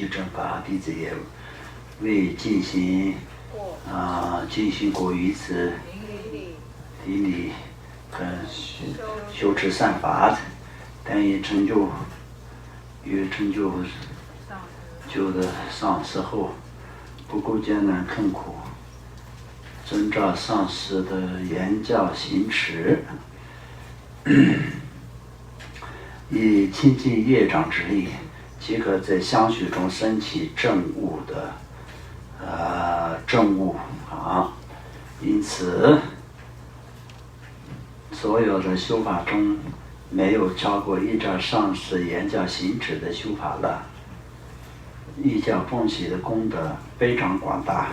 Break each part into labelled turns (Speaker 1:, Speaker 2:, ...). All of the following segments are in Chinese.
Speaker 1: 就正法弟子也为进行过一次礼礼跟修持善法，但也成就的上师后，不顾艰难困苦，遵照上师的言教行持，以亲近业障之力，即可在相续中升起正悟的正悟啊。因此，所有的修法中，没有超过依照上师言教行持的修法了。依教奉行的功德非常广大。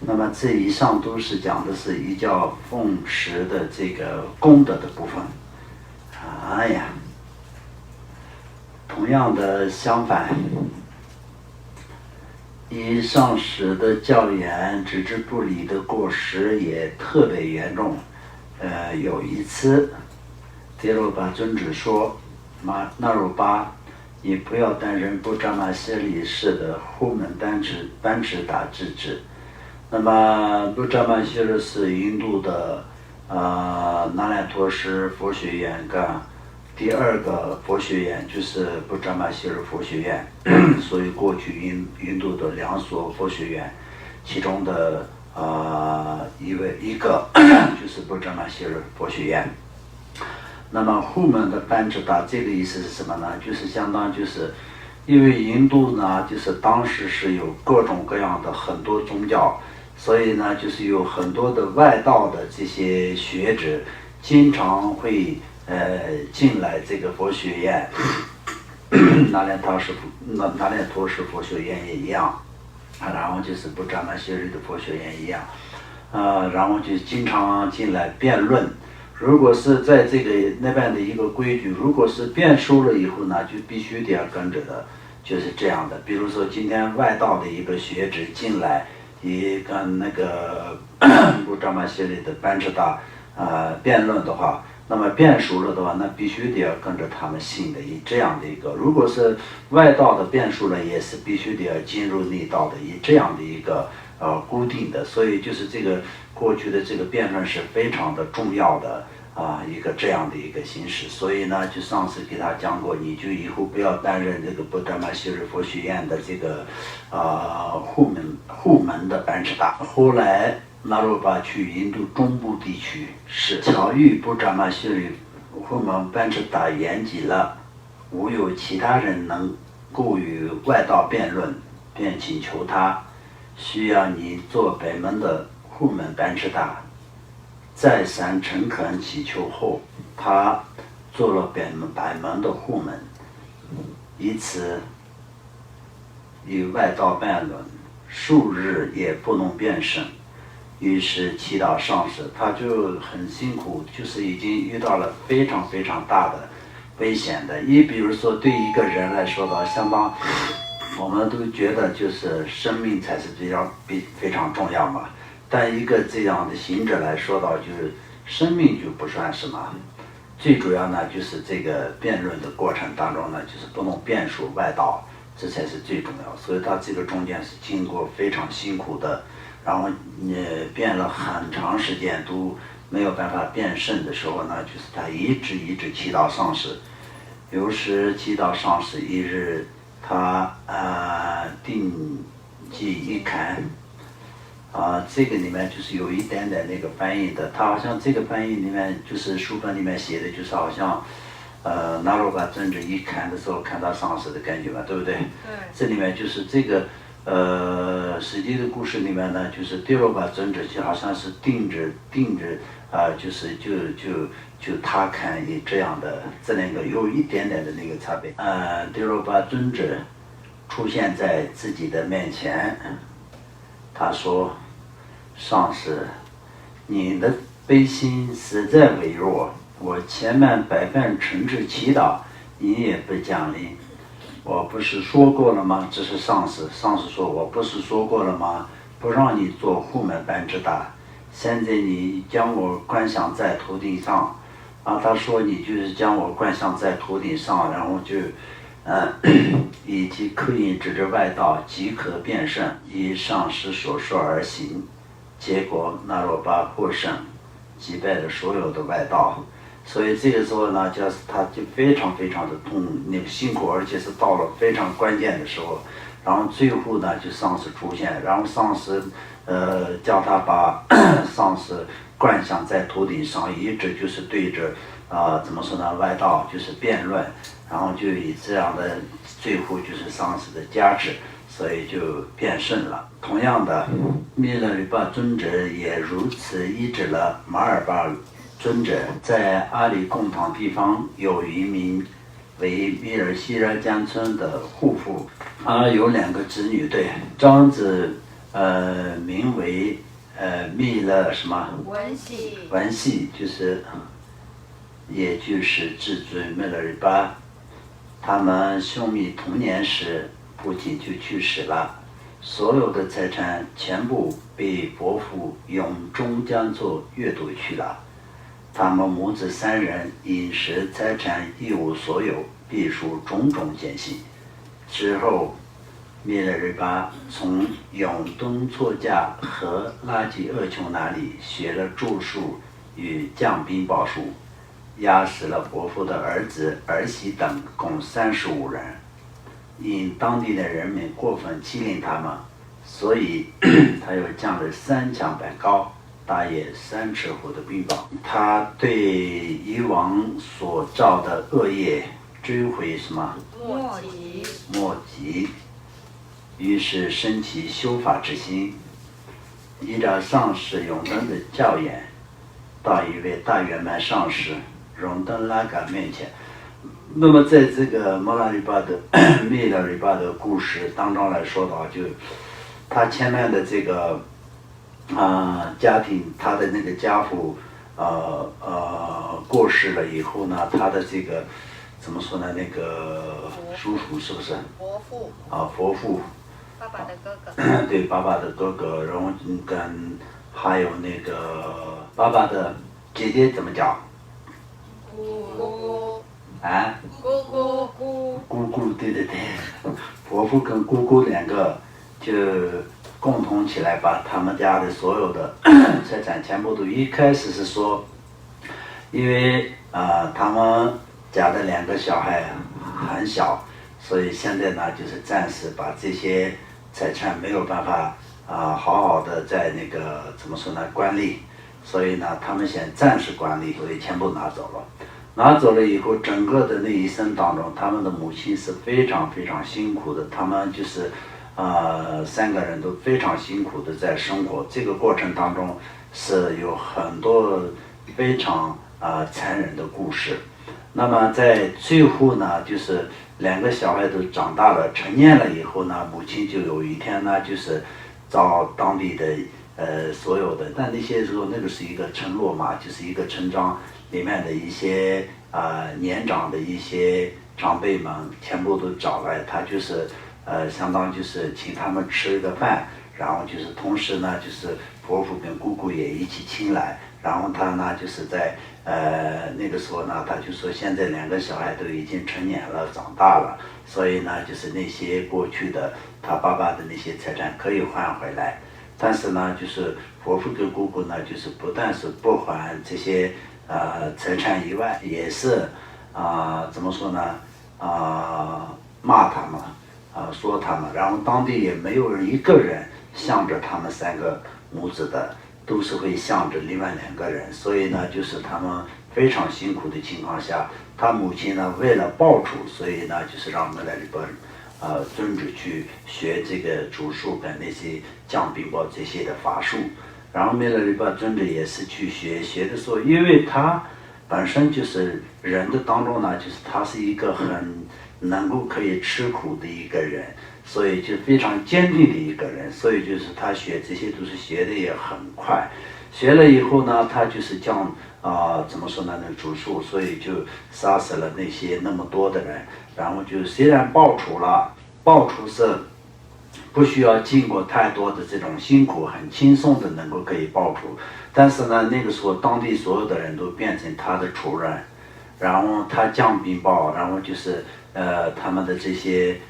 Speaker 1: 那么这以上都是讲的是依教奉持的这个功德的部分。哎呀，同样的相反，以上师的教言置之不理的过失也特别严重。有一次，迪罗巴尊者说：“那鲁巴，你不要担任布扎玛谢里士的护门班智达之职。”那么布扎玛谢里是印度的那兰陀什佛学院跟第二个佛学院就是布扎玛谢里佛学院，所以过去印度的2所佛学院，其中的一个就是布扎玛谢里佛学院。那么护门的班智达这个意思是什么呢？就是相当就是因为印度呢，就是当时是有各种各样的很多宗教，所以呢就是有很多的外道的这些学者经常会进来这个佛学院，那连陀什佛学院也一样，然后就是布扎玛谢里的佛学院一样，然后就经常进来辩论。如果是在这个那边的一个规矩，如果是辩输了以后呢，就必须得要跟着的，就是这样的。比如说今天外道的一个学者进来，也跟那个布扎玛谢里的班智达辩论的话，那么辩输了的话，那必须得要跟着他们信的以这样的一个。如果是外道的辩输了，也是必须得要进入内道的以这样的一个固定的。所以就是这个过去的这个辩论是非常的重要的一个这样的一个形式。所以呢，就上次给他讲过，你就以后不要担任这个布扎玛谢里佛学院的这个护门的班智达。后来那鲁巴去印度中部地区，是巧遇布扎玛谢里护门班智达言及了，无有其他人能够与外道辩论，便请求他需要你做本门的护门班智达。再三诚恳祈求后，他做了本门的护门，以此与外道辩论数日也不能辩胜。于是祈祷上师，他就很辛苦，就是已经遇到了非常非常大的危险的。比如说对一个人来说的，相当我们都觉得就是生命才是非常重要嘛。但一个这样的行者来说到，就是生命就不算什么。最主要呢，就是这个辩论的过程当中呢，就是不能辩输外道，这才是最重要。所以他这个中间是经过非常辛苦的，然后辩了很长时间都没有办法辩胜的时候呢，就是他一直祈祷上师。有时祈祷上师一日，他定计一坎。这个里面就是有一点点那个翻译的，他好像这个翻译里面就是书本里面写的，就是好像那鲁巴尊者一看的时候看到上师的感觉嘛，对不对？对。这里面就是这个实际的故事里面呢，就是迪罗巴尊者就好像是定着就是就他看也这样的，这两个有一点点的那个差别。迪罗巴尊者出现在自己的面前，他说。上师，你的悲心实在微弱，我前面百般诚挚祈祷，你也不降临。我不是说过了吗？这是上师说，我不是说过了吗？不让你做护门班智达，现在你将我观想在头顶上，他说你就是将我观想在头顶上，然后就以及刻印指着外道即可变胜，依上师所说而行。结果那罗巴获胜，击败了所有的外道。所以这个时候呢，就是他就非常非常的辛苦，而且是到了非常关键的时候。然后最后呢，就上师出现，然后上师叫他把上师灌向在头顶上，一直就是对着怎么说呢，外道就是辩论，然后就以这样的最后就是上师的加持，所以就变胜了。同样的，密勒日巴尊者也如此医治了马尔巴尊者。在阿里贡堂地方有一名为密尔西拉江村的户妇，有2个子女，对，长子名为密勒什么文系，也就是至尊密勒日巴。他们兄妹童年时父亲就去世了，所有的财产全部被伯父永忠将作掠夺去了。他们母子3人饮食财产一无所有，必受种种艰辛。之后密勒日巴从永东措迦和拉吉厄琼那里学了咒术与降兵宝术，压死了伯父的儿子儿媳等共35人。因当地的人民过分欺凌他们，所以他又降了3强板高，大约3尺厚的冰雹。他对以往所造的恶业追悔什么？莫及。于是升起修法之心，依照上师永登的教言，到一位大圆满上师荣登拉嘎面前。那么在这个摩拉里巴的密勒里巴的故事当中来说的话，就他前面的这个家庭，他的那个家父过世了以后呢，他的这个怎么说呢？那个叔叔是不是？伯父。
Speaker 2: 爸爸的哥哥。
Speaker 1: 对，爸爸的哥哥，然后跟还有那个爸爸的姐姐怎么讲？
Speaker 2: 姑。
Speaker 1: 姑姑，对，伯父跟姑姑2个就共同起来把他们家的所有的财产全部都，一开始是说，因为他们家的2个小孩很小，所以现在呢就是暂时把这些财产没有办法好好的在那个怎么说呢管理，所以呢他们先暂时管理，所以全部拿走了。拿走了以后，整个的那一生当中，他们的母亲是非常非常辛苦的，他们就是3个人都非常辛苦的在生活。这个过程当中是有很多非常残忍的故事。那么在最后呢，就是2个小孩都长大了成年了以后呢，母亲就有一天呢，就是找当地的所有的，但那些时候那个是一个村落嘛，就是一个村庄里面的一些年长的一些长辈们全部都找来，他就是相当就是请他们吃个饭，然后就是同时呢就是伯父跟姑姑也一起请来，然后他呢就是在那个时候呢，他就说现在2个小孩都已经成年了，长大了，所以呢就是那些过去的他爸爸的那些财产可以还回来，但是呢就是伯父跟姑姑呢就是不但是不还这些财产以外，也是怎么说呢骂他们说他们，然后当地也没有人一个人向着他们3个母子的，都是会向着另外2个人，所以呢就是他们非常辛苦的情况下，他母亲呢为了报仇，所以呢就是让我们来里边尊者去学这个主术跟那些降冰雹这些的法术。然后密勒日巴尊者也是去学的时候，因为他本身就是人的当中呢，就是他是一个很能够可以吃苦的一个人，所以就非常坚定的一个人，所以就是他学这些都是学的也很快，学了以后呢，他就是将怎么说呢那个主术，所以就杀死了那些那么多的人，然后就虽然报仇了，报仇是不需要经过太多的这种辛苦，很轻松的能够可以报仇，但是呢那个时候当地所有的人都变成他的仇人，然后他降冰雹，然后就是他们的这些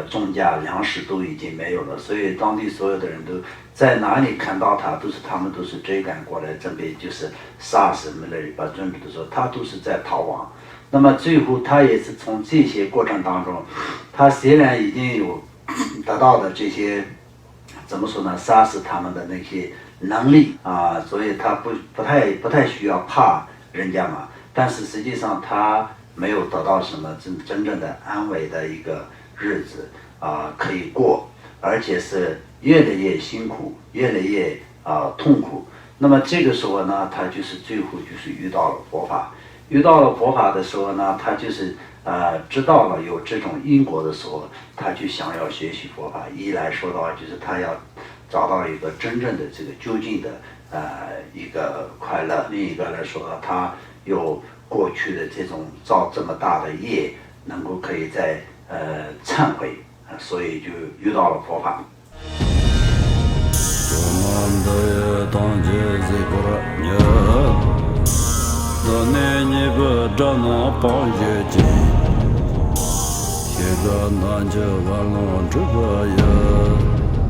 Speaker 1: 种价粮食都已经没有了，所以当地所有的人都在哪里看到他们都是追赶过来，准备就是杀死什么的，把准备的时候，他都是在逃亡。那么最后他也是从这些过程当中，他虽然已经有得到的这些怎么说呢，杀死他们的那些能力啊，所以他不太需要怕人家嘛。但是实际上他没有得到什么真正的安稳的一个日子啊可以过，而且是越来越辛苦，越来越痛苦。那么这个时候呢，他就是最后就是遇到了佛法。遇到了佛法的时候呢，他就是知道了有这种因果的时候，他就想要学习佛法。一来说的话，就是他要找到一个真正的这个究竟的一个快乐；另一个来说，他有过去的这种造这么大的业，能够可以再忏悔，所以就遇到了佛法。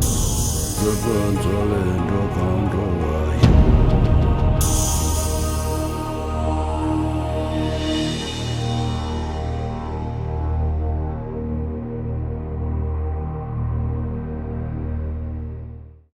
Speaker 3: 自本作人着康中